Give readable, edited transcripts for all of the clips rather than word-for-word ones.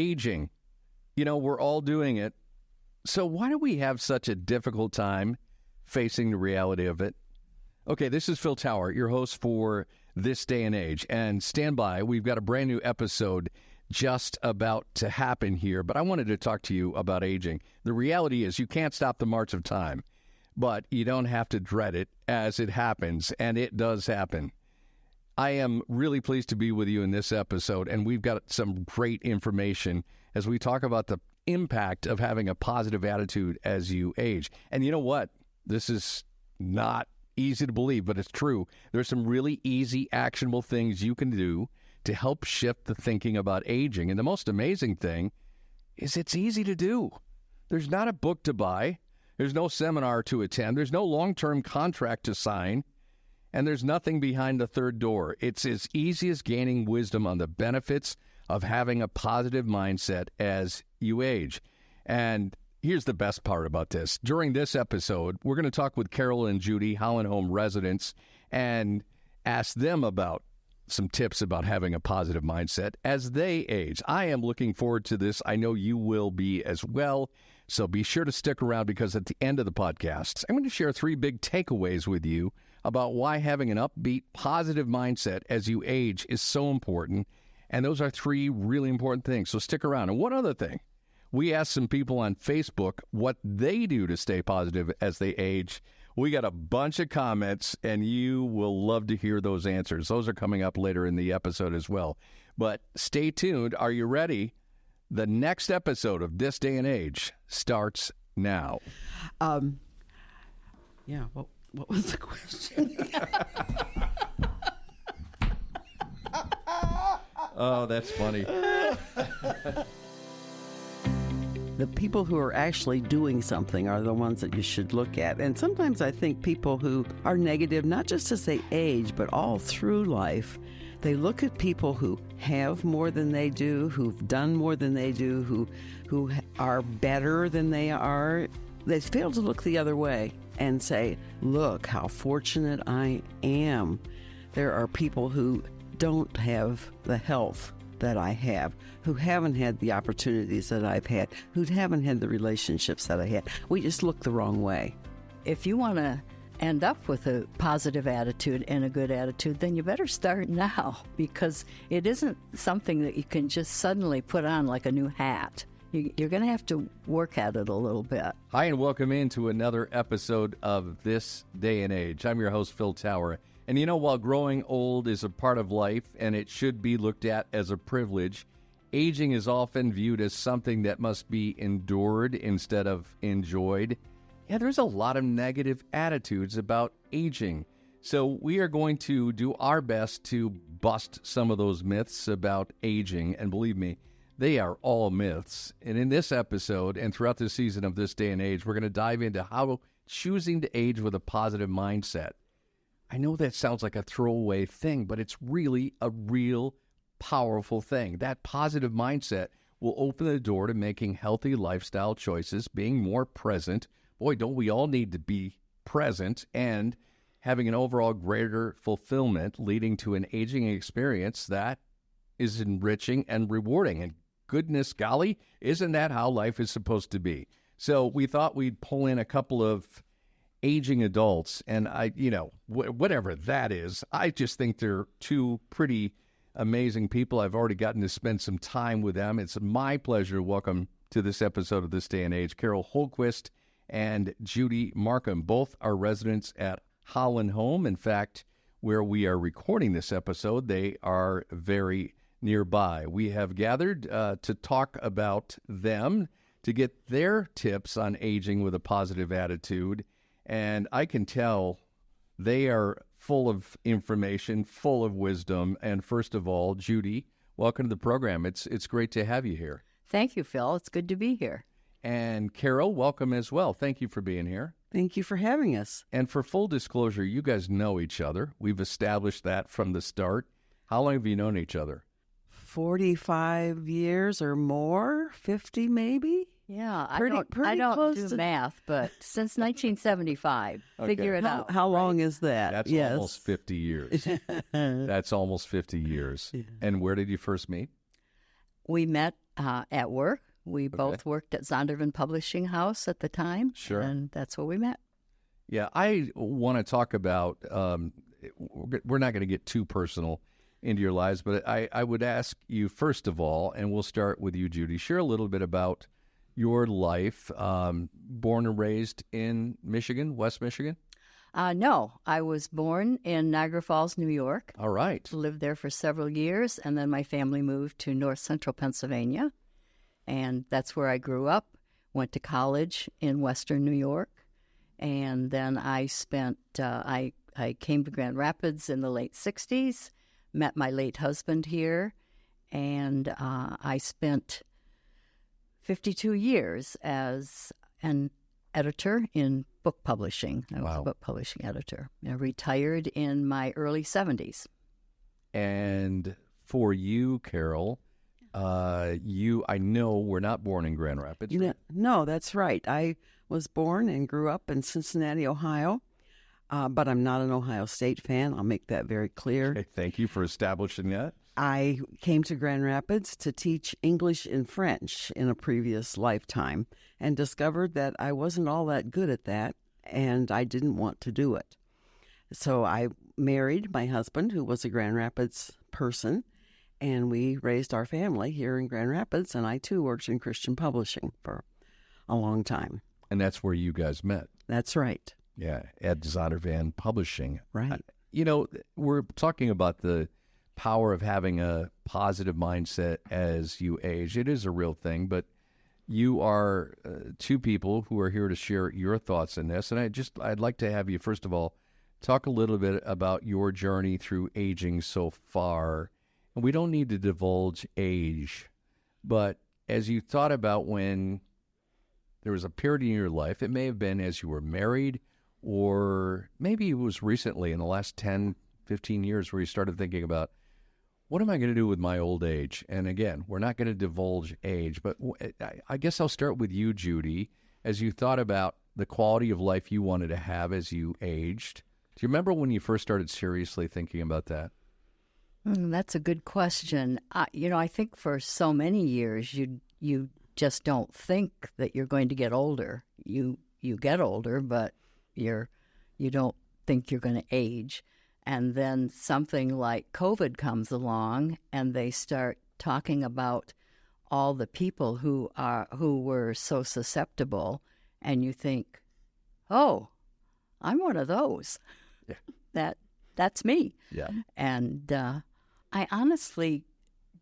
Aging. We're all doing it. So why do we have such a difficult time facing the reality of it? Okay, this is Phil Tower, your host for This Day and Age. And stand by, we've got a brand new episode just about to happen here. But I wanted to talk to you about aging. The reality is you can't stop the march of time, but you don't have to dread it as it happens, and it does happen. I am really pleased to be with you in this episode, and we've got some great information as we talk about the impact of having a positive attitude as you age. And you know what? This is not easy to believe, but it's true. There's some really easy, actionable things you can do to help shift the thinking about aging. And the most amazing thing is it's easy to do. There's not a book to buy. There's no seminar to attend. There's no long-term contract to sign. And there's nothing behind the third door. It's as easy as gaining wisdom on the benefits of having a positive mindset as you age. And here's the best part about this. During this episode, we're going to talk with Carol and Judy, Holland Home residents, and ask them about some tips about having a positive mindset as they age. I am looking forward to this. I know you will be as well. So be sure to stick around, because at the end of the podcast, I'm going to share 3 big takeaways with you about why having an upbeat, positive mindset as you age is so important. And those are 3 really important things. So stick around. And one other thing, we asked some people on Facebook what they do to stay positive as they age. We got a bunch of comments, and you will love to hear those answers. Those are coming up later in the episode as well. But stay tuned. Are you ready? The next episode of This Day and Age starts now. Yeah, what was the question? Oh, that's funny. The people who are actually doing something are the ones that you should look at. And sometimes I think people who are negative, not just as they age, but all through life, they look at people who have more than they do, who've done more than they do, who are better than they are. They fail to look the other way and say, look how fortunate I am. There are people who don't have the health that I have, who haven't had the opportunities that I've had, who haven't had the relationships that I had. We just look the wrong way. If you want to end up with a positive attitude and a good attitude, then you better start now, because it isn't something that you can just suddenly put on like a new hat. You're going to have to work at it a little bit. Hi, and welcome into another episode of This Day and Age. I'm your host, Phil Tower. And while growing old is a part of life and it should be looked at as a privilege, aging is often viewed as something that must be endured instead of enjoyed. Yeah, there's a lot of negative attitudes about aging. So we are going to do our best to bust some of those myths about aging. And believe me, they are all myths. And in this episode and throughout the season of This Day and Age, we're going to dive into how choosing to age with a positive mindset. I know that sounds like a throwaway thing, but it's really a real powerful thing. That positive mindset will open the door to making healthy lifestyle choices, being more present. Boy, don't we all need to be present, and having an overall greater fulfillment, leading to an aging experience that is enriching and rewarding. And goodness golly, isn't that how life is supposed to be? So we thought we'd pull in a couple of aging adults, and whatever that is, I just think they're 2 pretty amazing people. I've already gotten to spend some time with them. It's my pleasure to welcome to this episode of This Day and Age Carol Holquist and Judy Markham. Both are residents at Holland Home. In fact, where we are recording this episode, they are very nearby. We have gathered to talk about them, to get their tips on aging with a positive attitude. And I can tell they are full of information, full of wisdom. And first of all, Judy, welcome to the program. It's great to have you here. Thank you, Phil. It's good to be here. And Carol, welcome as well. Thank you for being here. Thank you for having us. And for full disclosure, you guys know each other. We've established that from the start. How long have you known each other? 45 years or more, 50 maybe. Yeah, Pretty I don't close do to- math, but since 1975, figure it out. How long is that? That's Yes. almost 50 years. That's almost 50 years. Yeah. And where did you first meet? We met at work. We both worked at Zondervan Publishing House at the time. Sure. And that's where we met. Yeah, I want to talk about, we're not going to get too personal into your lives, but I would ask you, first of all, and we'll start with you, Judy, share a little bit about your life, born and raised in Michigan, West Michigan? No, I was born in Niagara Falls, New York. All right. Lived there for several years, and then my family moved to north central Pennsylvania, and that's where I grew up. Went to college in western New York, and then I spent, I came to Grand Rapids in the late 60s, met my late husband here, and I spent 52 years as an editor in book publishing. I was a book publishing editor. I retired in my early 70s. And for you, Carol, I know were not born in Grand Rapids. Right? No, that's right. I was born and grew up in Cincinnati, Ohio, but I'm not an Ohio State fan. I'll make that very clear. Okay, thank you for establishing that. I came to Grand Rapids to teach English and French in a previous lifetime and discovered that I wasn't all that good at that, and I didn't want to do it. So I married my husband, who was a Grand Rapids person, and we raised our family here in Grand Rapids, and I, too, worked in Christian publishing for a long time. And that's where you guys met. That's right. Yeah, at Zondervan Publishing. Right. We're talking about the power of having a positive mindset as you age. It is a real thing, but you are two people who are here to share your thoughts in this. And I'd like to have you, first of all, talk a little bit about your journey through aging so far. And we don't need to divulge age, but as you thought about when there was a period in your life, it may have been as you were married, or maybe it was recently in the last 10, 15 years where you started thinking about, what am I going to do with my old age? And again, we're not going to divulge age, but I guess I'll start with you, Judy. As you thought about the quality of life you wanted to have as you aged, do you remember when you first started seriously thinking about that? That's a good question. I think for so many years, you just don't think that you're going to get older. You get older, but you don't think you're going to age. And then something like COVID comes along, and they start talking about all the people who were so susceptible, and you think, "Oh, I'm one of those." Yeah. That's me. Yeah. And I honestly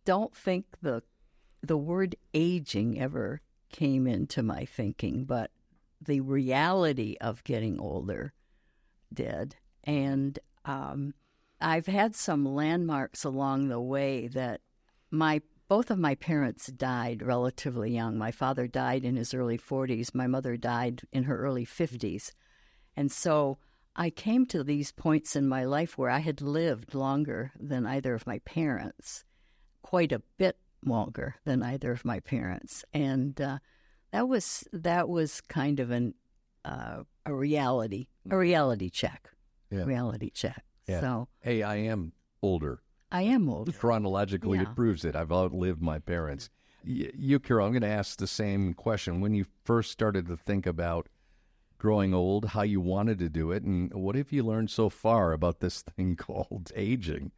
don't think the word aging ever came into my thinking, but the reality of getting older did. And I've had some landmarks along the way that both of my parents died relatively young. My father died in his early 40s. My mother died in her early 50s. And so I came to these points in my life where I had lived longer than either of my parents, quite a bit longer than either of my parents. And that was kind of a reality check. Yeah. Reality check. Yeah. So, hey, I am older. I am older. Chronologically, Yeah. It proves it. I've outlived my parents. You, Carol, I'm going to ask the same question. When you first started to think about growing old, how you wanted to do it, and what have you learned so far about this thing called aging?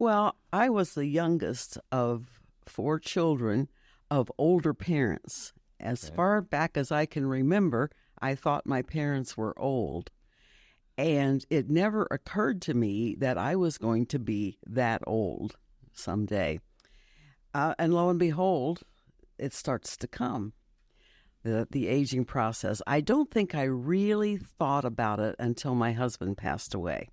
Well, I was the youngest of 4 children of older parents. As far back as I can remember, I thought my parents were old. And it never occurred to me that I was going to be that old someday. And lo and behold, it starts to come, the aging process. I don't think I really thought about it until my husband passed away.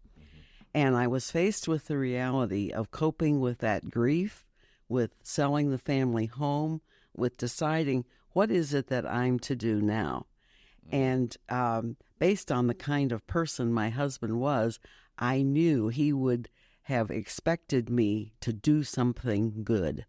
And I was faced with the reality of coping with that grief, with selling the family home, with deciding what is it that I'm to do now. And based on the kind of person my husband was, I knew he would have expected me to do something good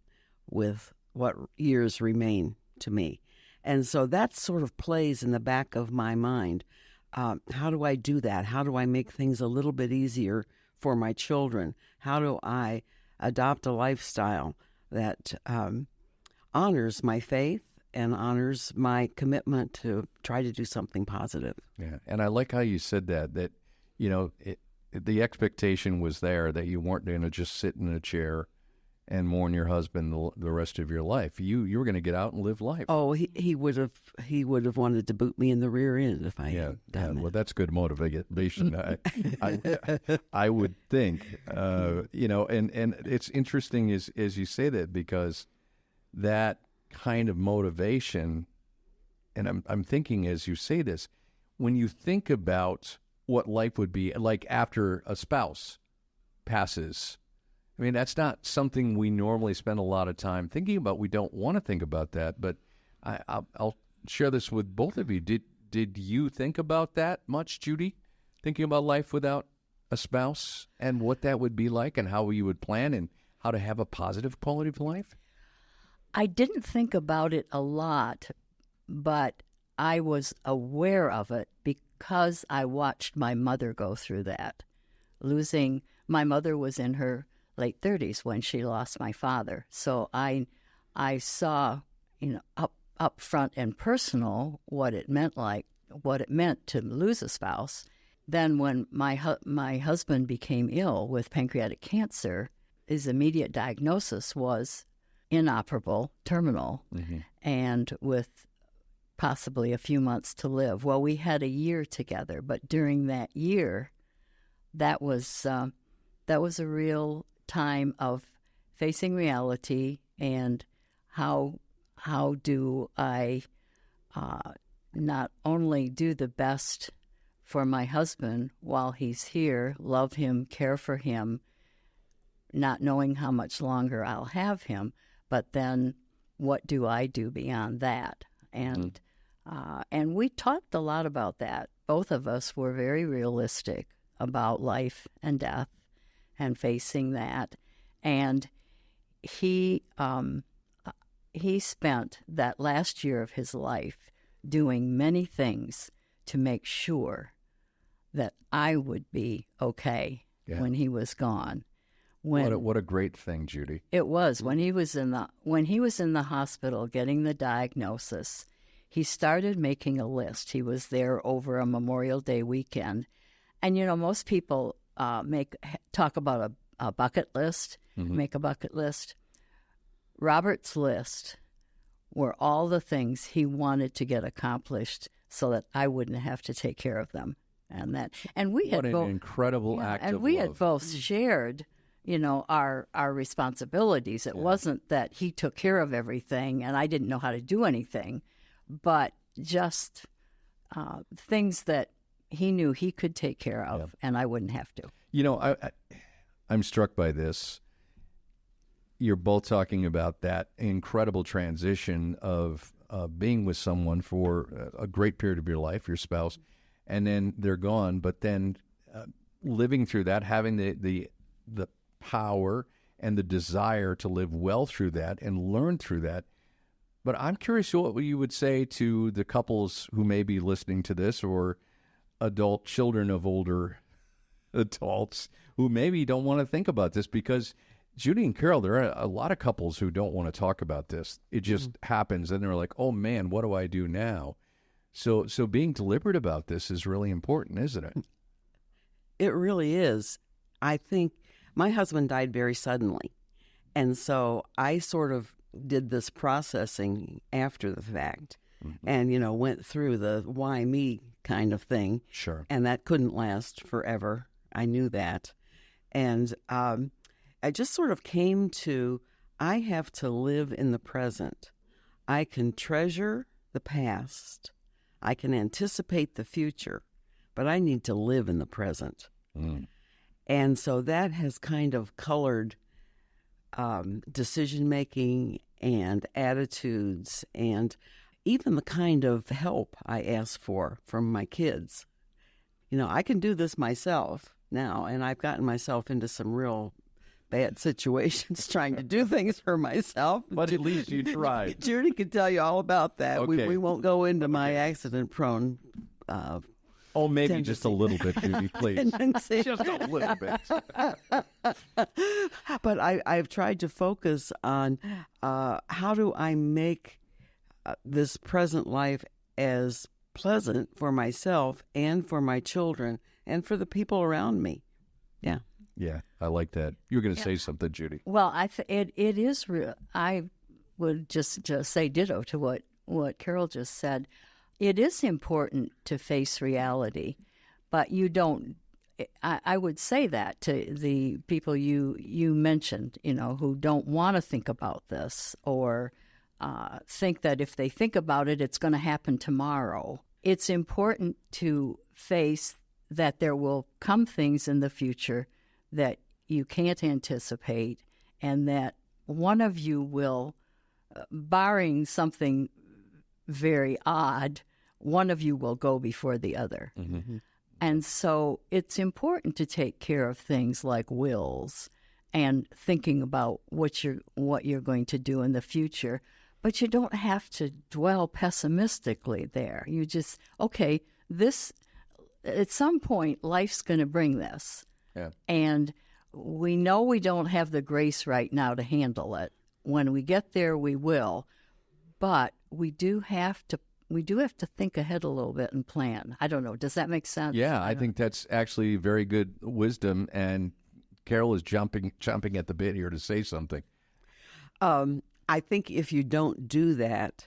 with what years remain to me. And so that sort of plays in the back of my mind. How do I do that? How do I make things a little bit easier for my children? How do I adopt a lifestyle that honors my faith and honors my commitment to try to do something positive. Yeah, and I like how you said that the expectation was there that you weren't going to just sit in a chair and mourn your husband the rest of your life. You were going to get out and live life. Oh, he would have wanted to boot me in the rear end if I had done that. Well, that's good motivation. I would think, and it's interesting as you say that, because that kind of motivation, and I'm thinking as you say this, when you think about what life would be like after a spouse passes, I mean, that's not something we normally spend a lot of time thinking about. We don't want to think about that, but I'll share this with both of you. Did you think about that much, Judy? Thinking about life without a spouse and what that would be like and how you would plan and how to have a positive quality of life? I didn't think about it a lot, but I was aware of it because I watched my mother go through that. My mother was in her late 30s when she lost my father. So I saw, up front and personal what it meant to lose a spouse. Then when my husband became ill with pancreatic cancer, his immediate diagnosis was inoperable, terminal, and with possibly a few months to live. Well, we had a year together, but during that year, that was a real time of facing reality and how do I not only do the best for my husband while he's here, love him, care for him, not knowing how much longer I'll have him, but then what do I do beyond that? And we talked a lot about that. Both of us were very realistic about life and death and facing that. And he spent that last year of his life doing many things to make sure that I would be okay when he was gone. What a great thing, Judy. It was when he was in the hospital getting the diagnosis. He started making a list. He was there over a Memorial Day weekend, and most people talk about a bucket list. Make a bucket list. Robert's list were all the things he wanted to get accomplished so that I wouldn't have to take care of them, and we had both incredible act and of we love. had both shared. Our responsibilities. It wasn't that he took care of everything and I didn't know how to do anything, but just things that he knew he could take care of and I wouldn't have to. I'm struck by this. You're both talking about that incredible transition of being with someone for a great period of your life, your spouse, and then they're gone, but then living through that, having the power and the desire to live well through that and learn through that. But I'm curious what you would say to the couples who may be listening to this, or adult children of older adults who maybe don't want to think about this, because Judy and Carol, there are a lot of couples who don't want to talk about this. It just happens, and they're like, oh man, what do I do now? So being deliberate about this is really important, isn't it? It really is. I think my husband died very suddenly, and so I sort of did this processing after the fact and, went through the why me kind of thing. Sure. And that couldn't last forever. I knew that. And I just sort of came to, I have to live in the present. I can treasure the past. I can anticipate the future, but I need to live in the present. And so that has kind of colored decision-making and attitudes and even the kind of help I ask for from my kids. I can do this myself now, and I've gotten myself into some real bad situations trying to do things for myself. But at least you tried. Judy could tell you all about that. Okay. We won't go into my accident-prone Oh, maybe tendency. just a little bit, Judy, please. Tendency. Just a little bit. But I've tried to focus on how do I make this present life as pleasant for myself and for my children and for the people around me. Yeah. Yeah, I like that. You were going to say something, Judy. Well, it is real. I would just say ditto to what Carol just said. It is important to face reality, but you don't. I would say that to the people you mentioned, who don't want to think about this or think that if they think about it, it's going to happen tomorrow. It's important to face that there will come things in the future that you can't anticipate, and that one of you will, barring something very odd, one of you will go before the other. Mm-hmm. And so it's important to take care of things like wills and thinking about what you're going to do in the future. But you don't have to dwell pessimistically there. You just, okay, this, at some point, life's going to bring this. Yeah. And we know we don't have the grace right now to handle it. When we get there, we will. But we do have to think ahead a little bit and plan. I don't know. Does that make sense? Yeah, I think that's actually very good wisdom. And Carol is chomping at the bit here to say something. I think if you don't do that,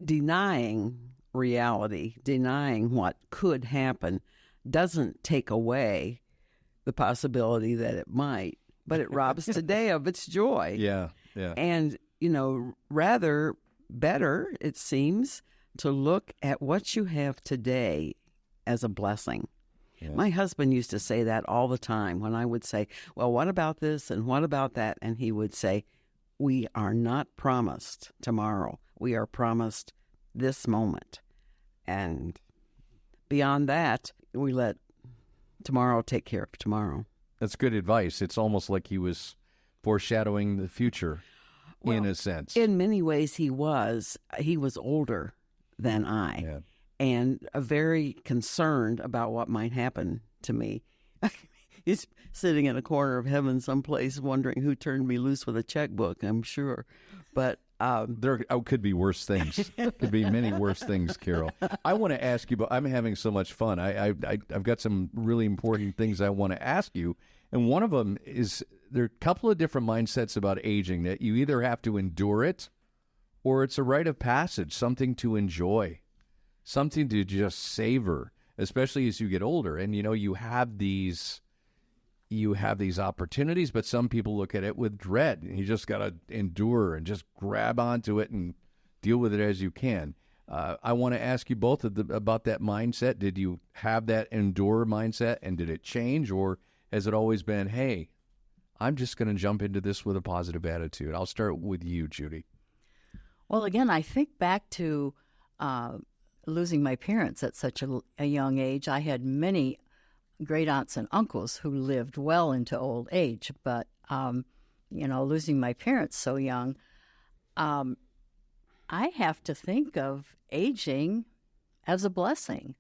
denying reality, denying what could happen, doesn't take away the possibility that it might, but it robs today of its joy. Yeah, yeah. And, rather better, it seems, to look at what you have today as a blessing. Yeah. My husband used to say that all the time when I would say, well, what about this and what about that? And he would say, we are not promised tomorrow. We are promised this moment. And beyond that, we let tomorrow take care of tomorrow. That's good advice. It's almost like he was foreshadowing the future, in a sense. In many ways, he was. He was older than I, and very concerned about what might happen to me. He's sitting in a corner of heaven someplace wondering who turned me loose with a checkbook, I'm sure. But there could be worse things. Could be many worse things, Carol. I want to ask you, but I'm having so much fun. I've got some really important things I want to ask you. And one of them is there are a couple of different mindsets about aging that you either have to endure it or it's a rite of passage, something to enjoy, something to just savor, especially as you get older. And, you have these opportunities, but some people look at it with dread. You just got to endure and just grab onto it and deal with it as you can. I want to ask you both about that mindset. Did you have that endure mindset, and did it change, or has it always been, hey, I'm just going to jump into this with a positive attitude? I'll start with you, Judy. Well, again, I think back to losing my parents at such a young age. I had many great aunts and uncles who lived well into old age, but losing my parents so young, I have to think of aging as a blessing.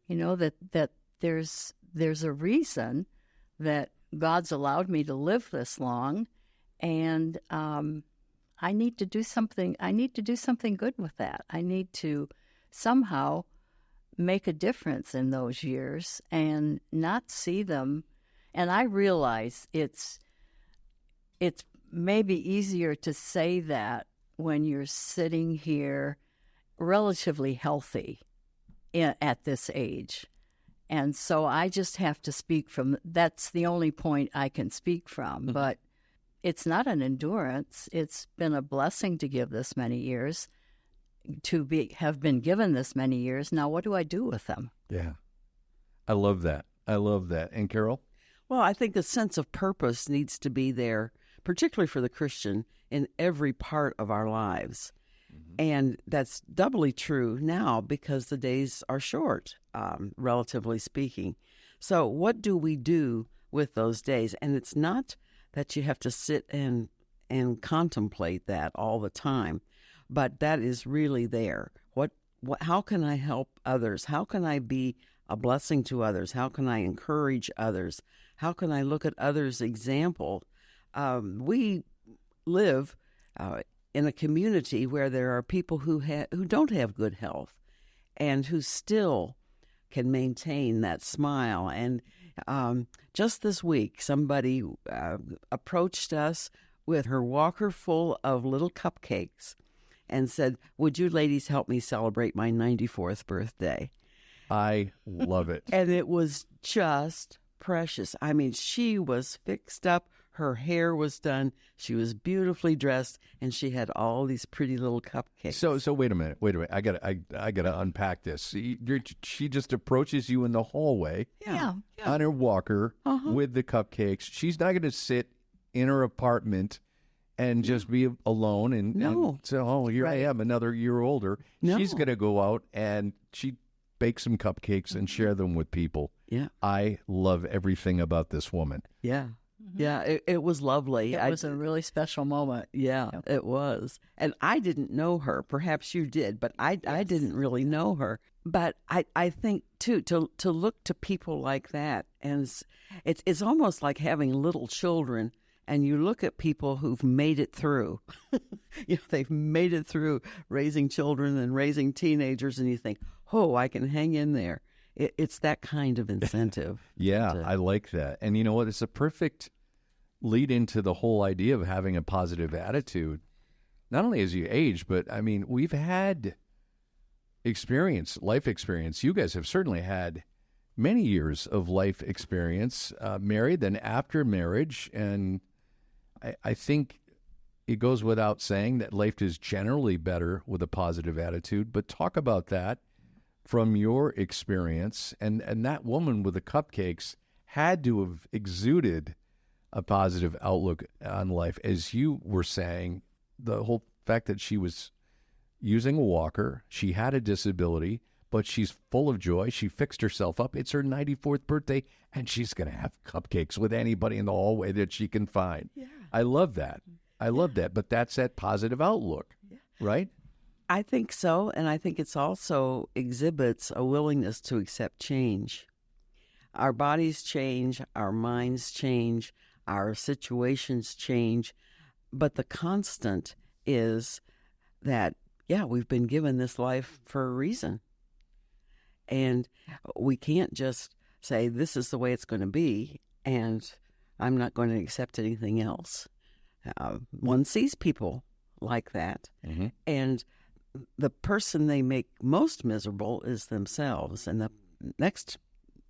That there's a reason that God's allowed me to live this long, and I need to do something. I need to do something good with that. I need to somehow make a difference in those years and not see them. And I realize it's maybe easier to say that when you're sitting here relatively healthy at this age. And so I just have to speak from, that's the only point I can speak from. Mm-hmm. But it's not an endurance. It's been a blessing to give this many years, have been given this many years. Now, what do I do with them? Yeah. I love that. And Carol? Well, I think a sense of purpose needs to be there, particularly for the Christian, in every part of our lives. Mm-hmm. And that's doubly true now because the days are short, relatively speaking. So what do we do with those days? And it's not that you have to sit and contemplate that all the time, but that is really there. how can I help others? How can I be a blessing to others? How can I encourage others? How can I look at others' example? We live in a community where there are people who don't have good health and who still can maintain that smile. And just this week, somebody approached us with her walker full of little cupcakes and said, "Would you ladies help me celebrate my 94th birthday?" I love it. And it was just precious. I mean, she was fixed up. Her hair was done. She was beautifully dressed, and she had all these pretty little cupcakes. So wait a minute. I gotta unpack this. She just approaches you in the hallway Yeah. on her walker with the cupcakes. She's not gonna sit in her apartment and just be alone and say, "Oh, here I am, another year older." No. She's gonna go out and she bake some cupcakes and share them with people. Yeah. I love everything about this woman. Yeah. Yeah, it was lovely. It was a really special moment. Yeah, it was. And I didn't know her. Perhaps you did, but I didn't really know her. But I think, too, to look to people like that, and it's almost like having little children, and you look at people who've made it through. They've made it through raising children and raising teenagers, and you think, oh, I can hang in there. It's that kind of incentive. Yeah, I like that. And you know what? It's a perfect lead into the whole idea of having a positive attitude, not only as you age, but I mean, we've had life experience. You guys have certainly had many years of life experience, married, then after marriage. And I think it goes without saying that life is generally better with a positive attitude. But talk about that from your experience. And that woman with the cupcakes had to have exuded a positive outlook on life. As you were saying, the whole fact that she was using a walker, she had a disability, but she's full of joy. She fixed herself up. It's her 94th birthday, and she's going to have cupcakes with anybody in the hallway that she can find. Yeah. I love that. I love that. But that's that positive outlook, right? I think so, and I think it's also exhibits a willingness to accept change. Our bodies change, our minds change, our situations change, but the constant is that, we've been given this life for a reason. And we can't just say, this is the way it's going to be, and I'm not going to accept anything else. One sees people like that, and the person they make most miserable is themselves, and the next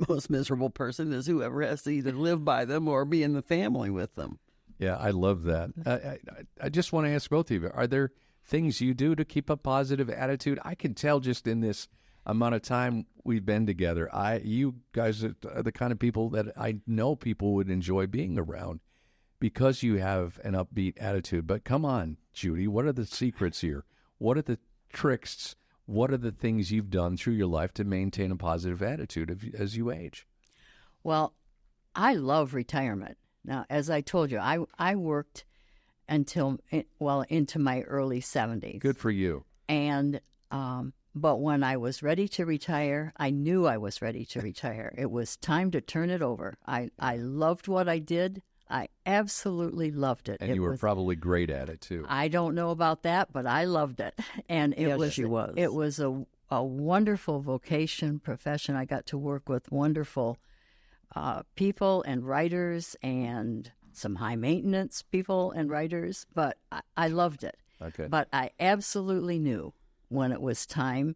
most miserable person is whoever has to either live by them or be in the family with them. Yeah, I love that. I just want to ask both of you, are there things you do to keep a positive attitude? I can tell just in this amount of time we've been together, you guys are the kind of people that I know people would enjoy being around because you have an upbeat attitude. But come on, Judy, what are the secrets here? What are the tricks? What are the things you've done through your life to maintain a positive attitude as you age? Well, I love retirement. Now, as I told you, I worked until, into my early 70s. Good for you. And, but when I was ready to retire, I knew I was ready to retire. It was time to turn it over. I loved what I did. I absolutely loved it. And you were probably great at it, too. I don't know about that, but I loved it. And it was a wonderful vocation, profession. I got to work with wonderful people and writers and some high-maintenance people and writers, but I loved it. Okay. But I absolutely knew when it was time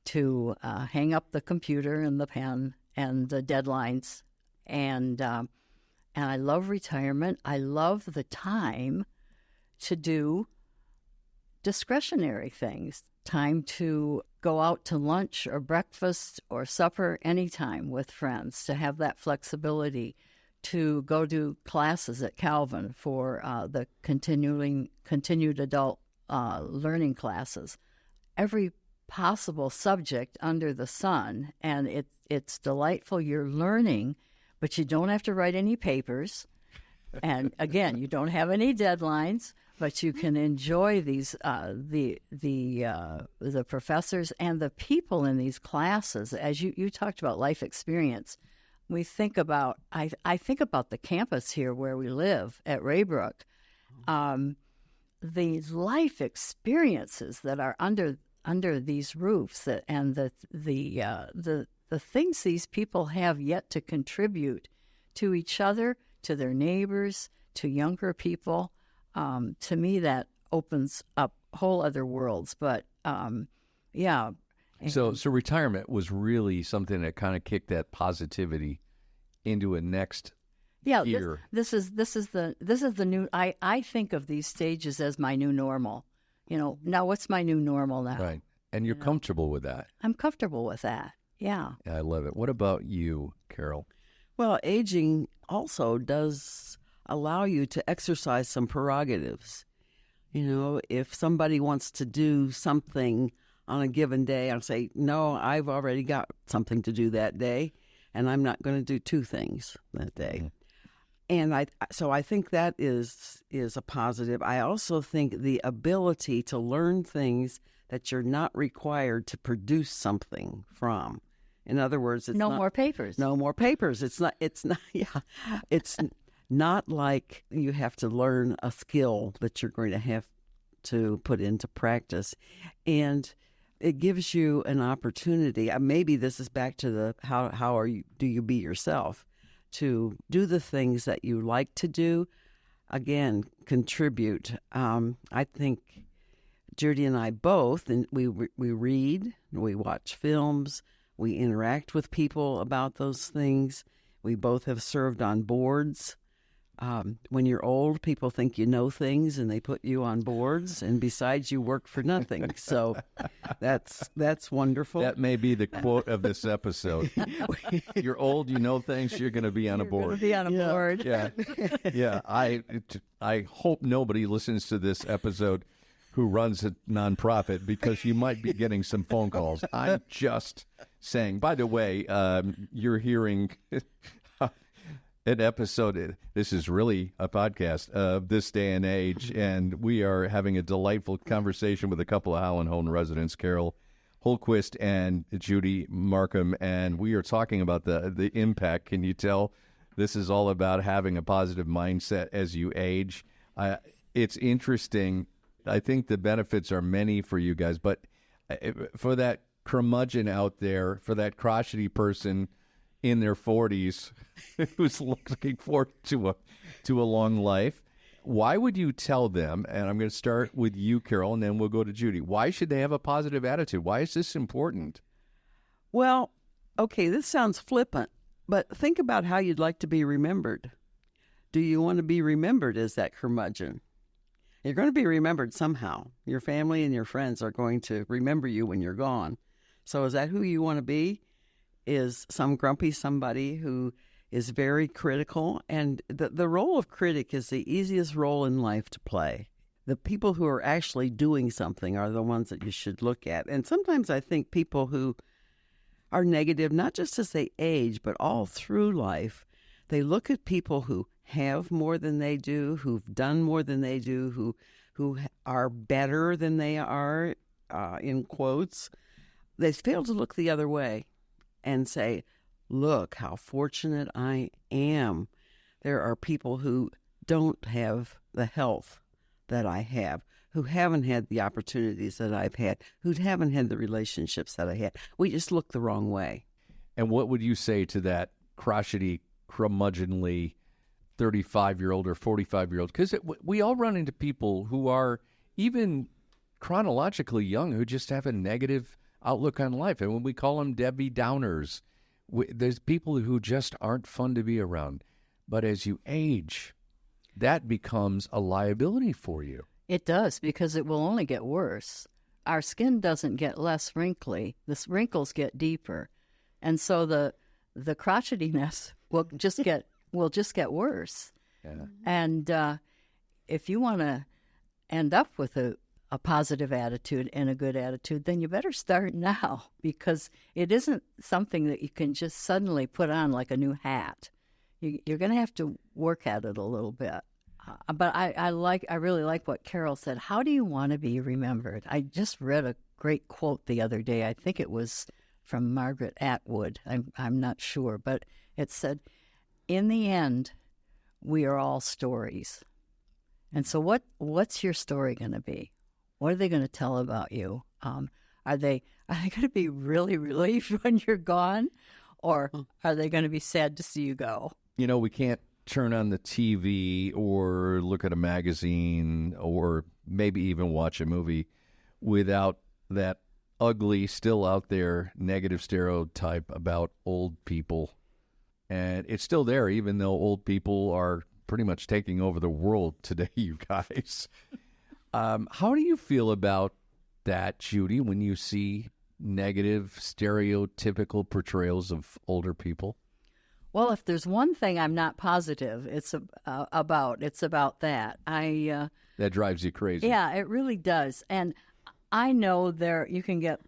to hang up the computer and the pen and the deadlines. And I love retirement. I love the time to do discretionary things, time to go out to lunch or breakfast or supper anytime with friends, to have that flexibility, to go to classes at Calvin for the continued adult learning classes. Every possible subject under the sun, and it's delightful. You're learning, but you don't have to write any papers. And again, you don't have any deadlines, but you can enjoy these the professors and the people in these classes. As you talked about life experience, we think about I think about the campus here where we live at Raybrook. The life experiences that are under these roofs, and the things these people have yet to contribute to each other, to their neighbors, to younger people. To me, that opens up whole other worlds. But yeah. So retirement was really something that kind of kicked that positivity into a next year. This is the new. I think of these stages as my new normal. Now what's my new normal now? Right, and you're comfortable with that. I'm comfortable with that. Yeah. I love it. What about you, Carol? Well, aging also does allow you to exercise some prerogatives. If somebody wants to do something on a given day, I'll say, no, I've already got something to do that day, and I'm not going to do two things that day. Mm-hmm. And I think that is a positive. I also think the ability to learn things that you're not required to produce something from. In other words, it's no more papers. No more papers. It's not. Yeah, it's not like you have to learn a skill that you're going to have to put into practice, and it gives you an opportunity. Maybe this is back to the how do you be yourself, to do the things that you like to do. Again, contribute. I think Judy and I both, and we read, we watch films. We interact with people about those things. We both have served on boards. When you're old, people think you know things, and they put you on boards, and besides, you work for nothing. So that's wonderful. That may be the quote of this episode. You're old, you know things, you're going to be on a board. Be on a board. Yeah, yeah. I hope nobody listens to this episode who runs a nonprofit, because you might be getting some phone calls. I'm just saying. By the way, you're hearing an episode. This is really a podcast of This Day and Age, and we are having a delightful conversation with a couple of Holland Home residents, Carol Holquist and Judy Markham, and we are talking about the impact. Can you tell this is all about having a positive mindset as you age? It's interesting. I think the benefits are many for you guys, but for that curmudgeon out there, for that crotchety person in their 40s who's looking forward to a long life, why would you tell them, and I'm going to start with you, Carol, and then we'll go to Judy, why should they have a positive attitude? Why is this important? Well, okay, this sounds flippant, but think about how you'd like to be remembered. Do you want to be remembered as that curmudgeon? You're going to be remembered somehow. Your family and your friends are going to remember you when you're gone. So is that who you want to be? Is some grumpy somebody who is very critical? And the role of critic is the easiest role in life to play. The people who are actually doing something are the ones that you should look at. And sometimes I think people who are negative, not just as they age, but all through life, they look at people who have more than they do, who've done more than they do, who are better than they are, in quotes. They fail to look the other way and say, look how fortunate I am. There are people who don't have the health that I have, who haven't had the opportunities that I've had, who haven't had the relationships that I had. We just look the wrong way. And what would you say to that crotchety, curmudgeonly 35-year-old or 45-year-old? Because we all run into people who are even chronologically young, who just have a negative outlook on life. And when we call them Debbie Downers, there's people who just aren't fun to be around. But as you age, that becomes a liability for you. It does, because it will only get worse. Our skin doesn't get less wrinkly. The wrinkles get deeper. And so the crotchetiness will just get worse. Yeah. And if you want to end up with a positive attitude and a good attitude, then you better start now, because it isn't something that you can just suddenly put on like a new hat. You're going to have to work at it a little bit. But I really like what Carol said. How do you want to be remembered? I just read a great quote the other day. I think it was from Margaret Atwood. I'm not sure, but it said, "In the end, we are all stories." And so, what's your story going to be? What are they going to tell about you? Are they going to be really relieved when you're gone, or are they going to be sad to see you go? We can't turn on the TV or look at a magazine or maybe even watch a movie without that ugly, still out there, negative stereotype about old people. And it's still there, even though old people are pretty much taking over the world today, you guys. How do you feel about that, Judy, when you see negative, stereotypical portrayals of older people? Well, if there's one thing I'm not positive it's about that. That drives you crazy. Yeah, it really does. And I know you can get,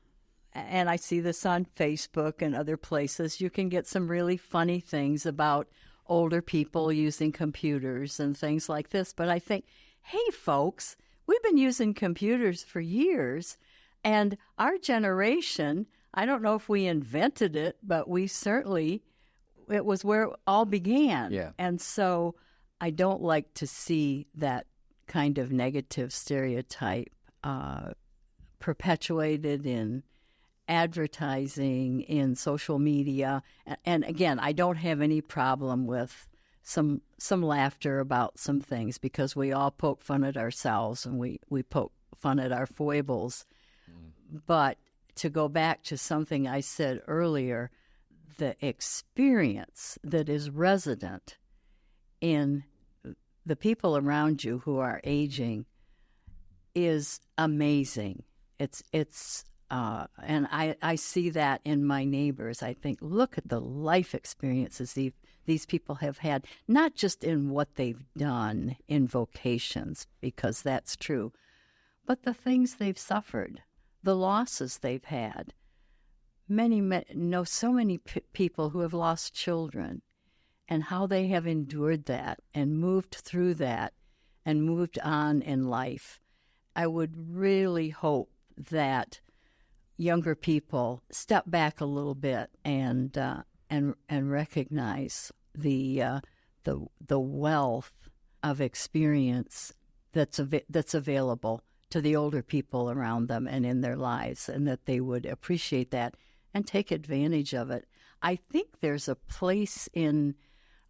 and I see this on Facebook and other places, you can get some really funny things about older people using computers and things like this. But I think, hey, folks, we've been using computers for years, and our generation, I don't know if we invented it, but it was where it all began. Yeah. And so I don't like to see that kind of negative stereotype perpetuated in advertising, in social media. And again, I don't have any problem with some laughter about some things, because we all poke fun at ourselves and we poke fun at our foibles. But to go back to something I said earlier, the experience that is resident in the people around you who are aging is amazing. And I see that in my neighbors. I think, look at the life experiences these people have had, not just in what they've done in vocations, because that's true, but the things they've suffered, the losses they've had. Know so many people who have lost children, and how they have endured that and moved through that and moved on in life. I would really hope that younger people step back a little bit and recognize the wealth of experience that's available to the older people around them and in their lives, and that they would appreciate that and take advantage of it. I think there's a place in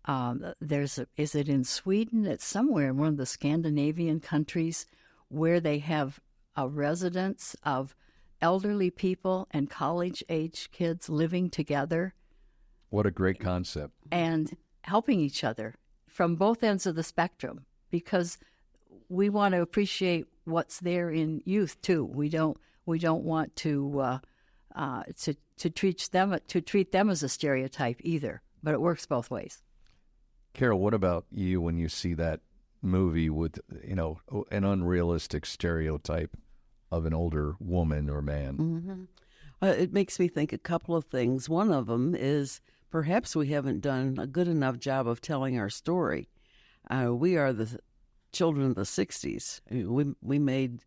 is it in Sweden? It's somewhere in one of the Scandinavian countries where they have a residence of elderly people and college-age kids living together. What a great concept. And helping each other from both ends of the spectrum, because we want to appreciate what's there in youth too. We don't want to treat them as a stereotype either, but it works both ways. Carol, what about you when you see that movie with, an unrealistic stereotype of an older woman or man? Mm-hmm. It makes me think a couple of things. One of them is perhaps we haven't done a good enough job of telling our story. We are the children of the 60s. We made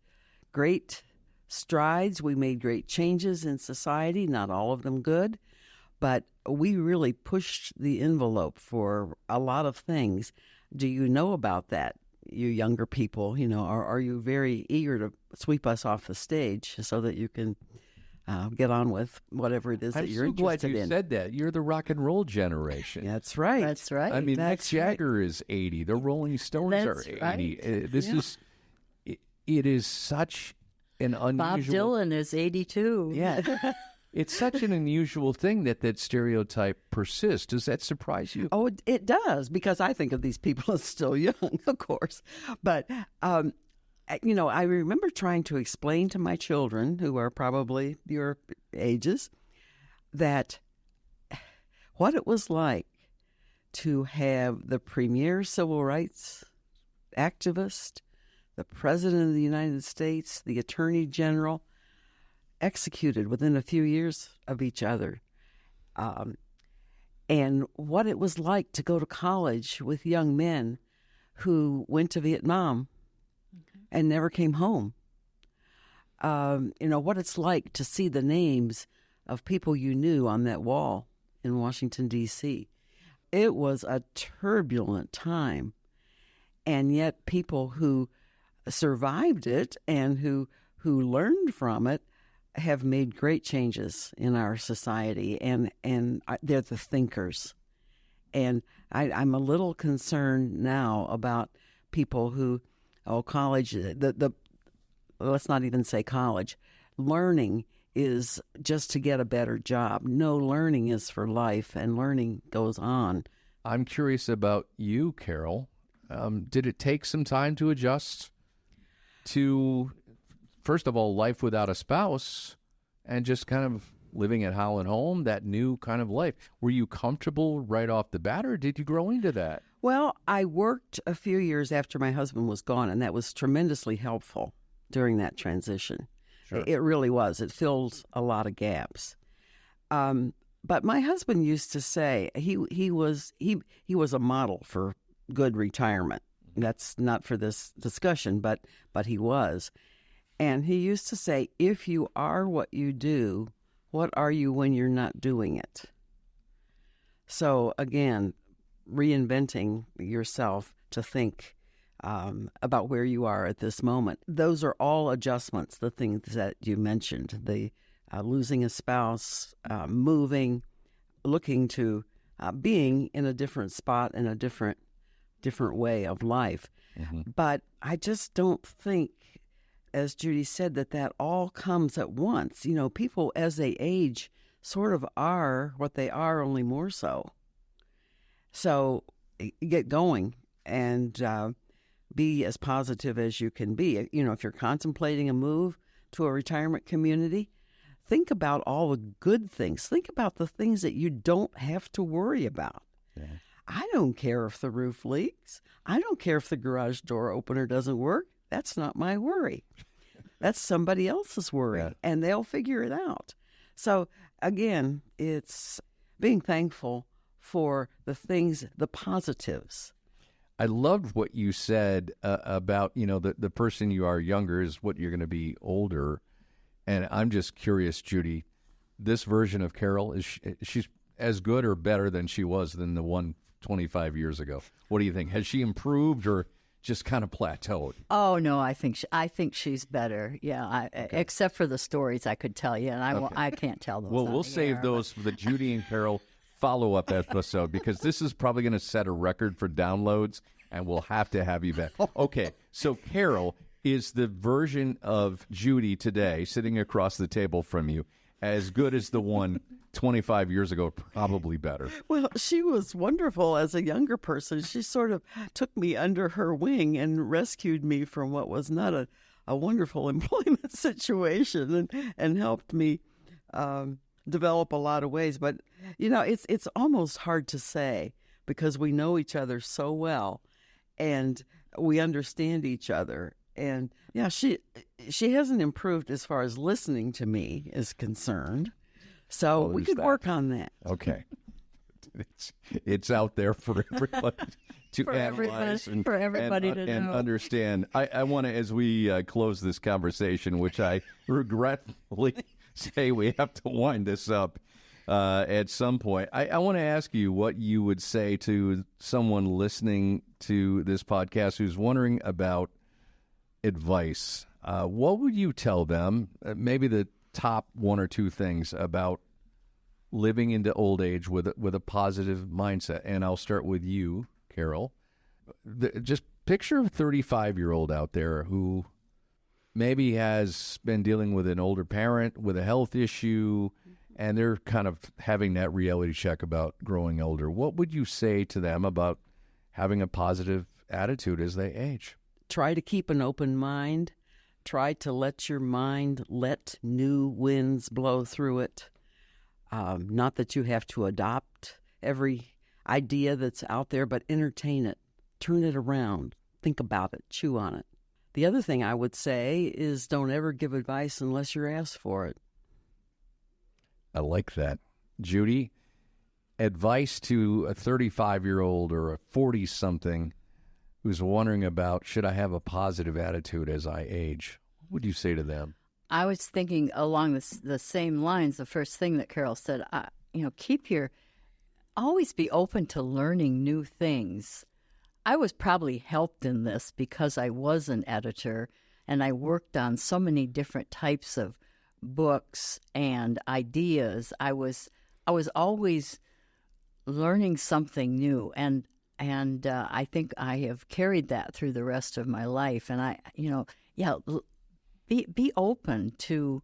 great strides. We made great changes in society, not all of them good, but we really pushed the envelope for a lot of things. Do you know about that, you younger people? Are you very eager to sweep us off the stage so that you can get on with whatever it is that you're interested in? I'm so glad you said that. You're the rock and roll generation. That's right. That's right. I mean, Mick Jagger is 80. The Rolling Stones are 80. Right. It is such an unusual... Bob Dylan is 82. Yeah. It's such an unusual thing that stereotype persists. Does that surprise you? Oh, it does, because I think of these people as still young, of course. But, I remember trying to explain to my children, who are probably your ages, that what it was like to have the premier civil rights activist, the President of the United States, the Attorney General, executed within a few years of each other. And what it was like to go to college with young men who went to Vietnam and never came home. What it's like to see the names of people you knew on that wall in Washington, D.C. It was a turbulent time, and yet people who survived it and who learned from it have made great changes in our society, and they're the thinkers. And I'm a little concerned now about people who, college, let's not even say college, learning is just to get a better job. No, learning is for life, and learning goes on. I'm curious about you, Carol. Did it take some time to adjust to, first of all, life without a spouse and just kind of living at Holland Home, that new kind of life? Were you comfortable right off the bat, or did you grow into that? Well, I worked a few years after my husband was gone, and that was tremendously helpful during that transition. Sure. It really was. It filled a lot of gaps. But my husband used to say he was a model for good retirement. That's not for this discussion, but he was. And he used to say, if you are what you do, what are you when you're not doing it? So again, reinventing yourself to think about where you are at this moment. Those are all adjustments, the things that you mentioned, the losing a spouse, moving, looking to being in a different spot in a different way of life. Mm-hmm. But I just don't think, as Judy said, that all comes at once. People as they age sort of are what they are, only more so. So get going and be as positive as you can be. If you're contemplating a move to a retirement community, think about all the good things. Think about the things that you don't have to worry about. Yeah. I don't care if the roof leaks. I don't care if the garage door opener doesn't work. That's not my worry. That's somebody else's worry, Yeah. and they'll figure it out. So, again, it's being thankful for the things, the positives. I loved what you said about, the person you are younger is what you're going to be older. And I'm just curious, Judy, this version of Carol, she's as good or better than she was than the one 25 years ago? What do you think? Has she improved or just kind of plateaued? Oh no, I think she's better. Yeah, Okay. Except for the stories I could tell you, and I can't tell those. Well, on we'll the save air, those for the Judy and Carol follow-up episode, because this is probably going to set a record for downloads, and we'll have to have you back. Okay, so Carol is the version of Judy today, sitting across the table from you, as good as the one 25 years ago, probably better. Well, she was wonderful as a younger person. She sort of took me under her wing and rescued me from what was not a wonderful employment situation, and helped me develop a lot of ways. But, it's almost hard to say, because we know each other so well and we understand each other. And, yeah, she hasn't improved as far as listening to me is concerned. So Well, we there's could that. work on that. Okay. It's out there for everybody to For analyze everybody to and know. understand. I want to, as we close this conversation, which I regretfully say we have to wind this up at some point, I want to ask you what you would say to someone listening to this podcast who's wondering about advice. What would you tell them? Maybe the top one or two things about living into old age with a positive mindset. And I'll start with you, Carol. Just picture a 35-year-old out there who maybe has been dealing with an older parent with a health issue, and they're kind of having that reality check about growing older. What would you say to them about having a positive attitude as they age? Try to keep an open mind. Try to let your mind let new winds blow through it. Not that you have to adopt every idea that's out there, but entertain it. Turn it around. Think about it. Chew on it. The other thing I would say is don't ever give advice unless you're asked for it. I like that. Judy, advice to a 35-year-old or a 40-something who's wondering about, should I have a positive attitude as I age? What would you say to them? I was thinking along the same lines. The first thing that Carol said, always be open to learning new things. I was probably helped in this because I was an editor and I worked on so many different types of books and ideas. I was always learning something new, and I think I have carried that through the rest of my life. And be open to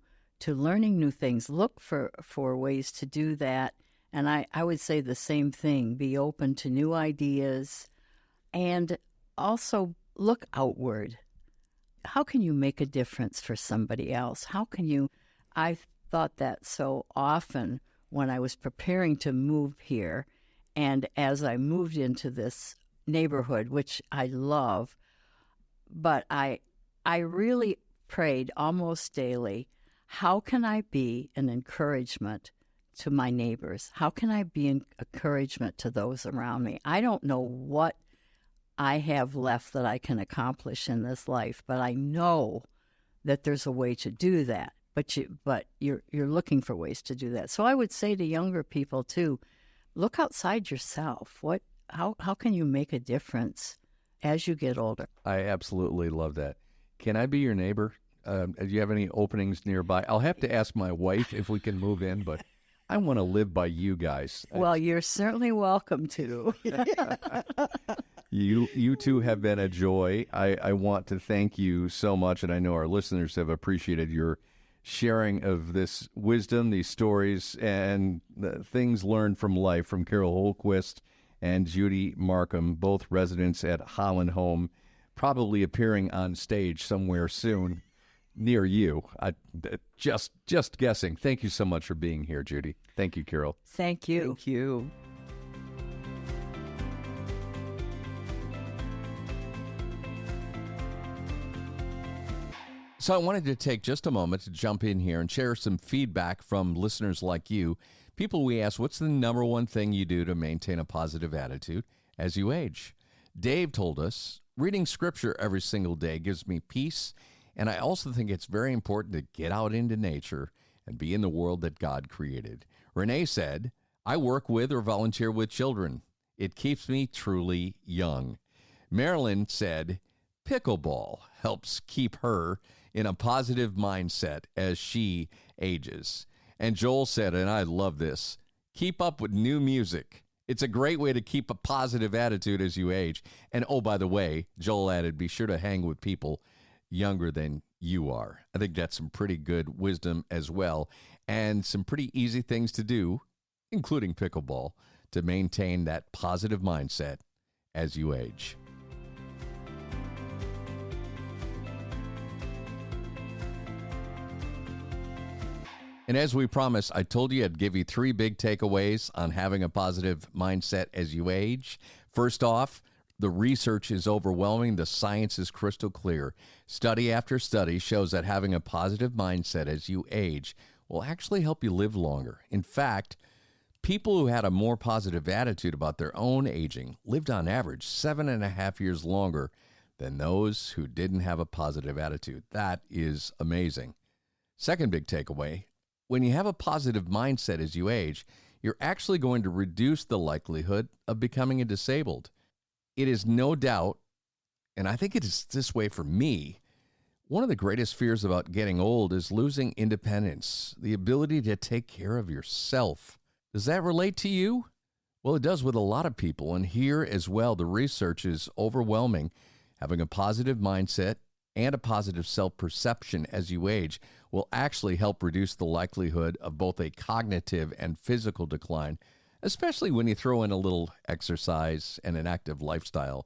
learning new things. Look for ways to do that. And I would say the same thing. Be open to new ideas, and also look outward. How can you make a difference for somebody else? I thought that so often when I was preparing to move here, and as I moved into this neighborhood, which I love, but I really prayed almost daily, how can I be an encouragement to my neighbors? How can I be an encouragement to those around me? I don't know what I have left that I can accomplish in this life, but I know that there's a way to do that. But you're looking for ways to do that. So I would say to younger people too, look outside yourself. How can you make a difference as you get older? I absolutely love that. Can I be your neighbor? Do you have any openings nearby? I'll have to ask my wife if we can move in, but I want to live by you guys. Well, you're certainly welcome to. You two have been a joy. I want to thank you so much, and I know our listeners have appreciated your sharing of this wisdom, these stories, and the things learned from life from Carol Holquist and Judy Markham, both residents at Holland Home, probably appearing on stage somewhere soon near you. Just guessing. Thank you so much for being here, Judy. Thank you, Carol. Thank you. Thank you. So I wanted to take just a moment to jump in here and share some feedback from listeners like you. People we ask, what's the number one thing you do to maintain a positive attitude as you age? Dave told us, reading scripture every single day gives me peace, and I also think it's very important to get out into nature and be in the world that God created. Renee said, I work with or volunteer with children. It keeps me truly young. Marilyn said, pickleball helps keep her in a positive mindset as she ages. And Joel said, and I love this, keep up with new music. It's a great way to keep a positive attitude as you age. And oh, by the way, Joel added, be sure to hang with people younger than you are. I think that's some pretty good wisdom as well, and some pretty easy things to do, including pickleball, to maintain that positive mindset as you age. And as we promised, I told you I'd give you 3 big takeaways on having a positive mindset as you age. First off, the research is overwhelming. The science is crystal clear. Study after study shows that having a positive mindset as you age will actually help you live longer. In fact, people who had a more positive attitude about their own aging lived on average 7.5 years longer than those who didn't have a positive attitude. That is amazing. Second big takeaway, when you have a positive mindset as you age, you're actually going to reduce the likelihood of becoming disabled. It is no doubt, and I think it is this way for me, one of the greatest fears about getting old is losing independence, the ability to take care of yourself. Does that relate to you? Well, it does with a lot of people, and here as well, the research is overwhelming. Having a positive mindset and a positive self-perception as you age will actually help reduce the likelihood of both a cognitive and physical decline, especially when you throw in a little exercise and an active lifestyle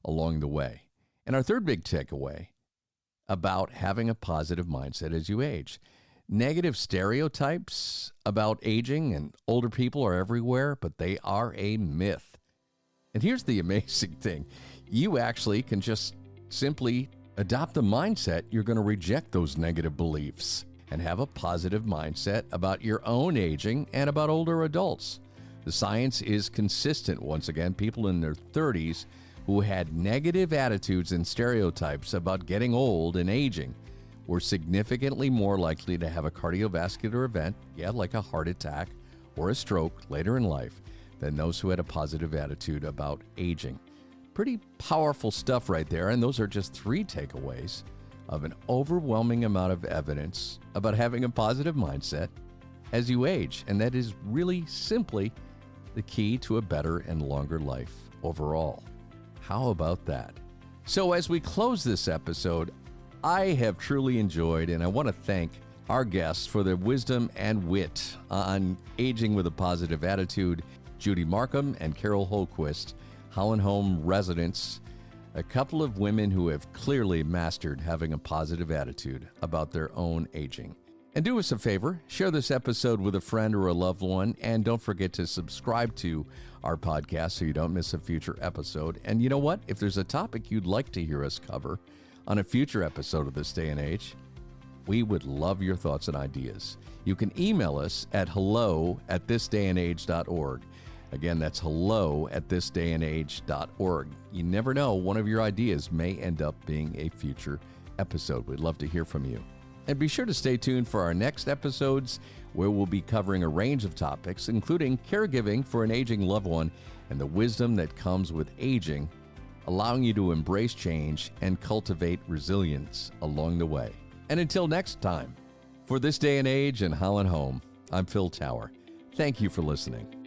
along the way. And our third big takeaway about having a positive mindset as you age. Negative stereotypes about aging and older people are everywhere, but they are a myth. And here's the amazing thing. You actually can just simply adopt the mindset you're going to reject those negative beliefs and have a positive mindset about your own aging and about older adults. The science is consistent. Once again, people in their 30s who had negative attitudes and stereotypes about getting old and aging were significantly more likely to have a cardiovascular event, like a heart attack or a stroke later in life, than those who had a positive attitude about aging. Pretty powerful stuff right there, and those are just 3 takeaways of an overwhelming amount of evidence about having a positive mindset as you age, and that is really simply the key to a better and longer life overall. How about that? So as we close this episode, I have truly enjoyed, and I want to thank our guests for their wisdom and wit on aging with a positive attitude, Judy Markham and Carol Holquist, Holland Home residents, a couple of women who have clearly mastered having a positive attitude about their own aging. And do us a favor, share this episode with a friend or a loved one, and don't forget to subscribe to our podcast so you don't miss a future episode. And you know what? If there's a topic you'd like to hear us cover on a future episode of This Day and Age, we would love your thoughts and ideas. You can email us at hello@thisdayandage.org. Again, that's hello@thisdayandage.org. You never know, one of your ideas may end up being a future episode. We'd love to hear from you. And be sure to stay tuned for our next episodes, where we'll be covering a range of topics, including caregiving for an aging loved one and the wisdom that comes with aging, allowing you to embrace change and cultivate resilience along the way. And until next time, for This Day and Age and Holland Home, I'm Phil Tower. Thank you for listening.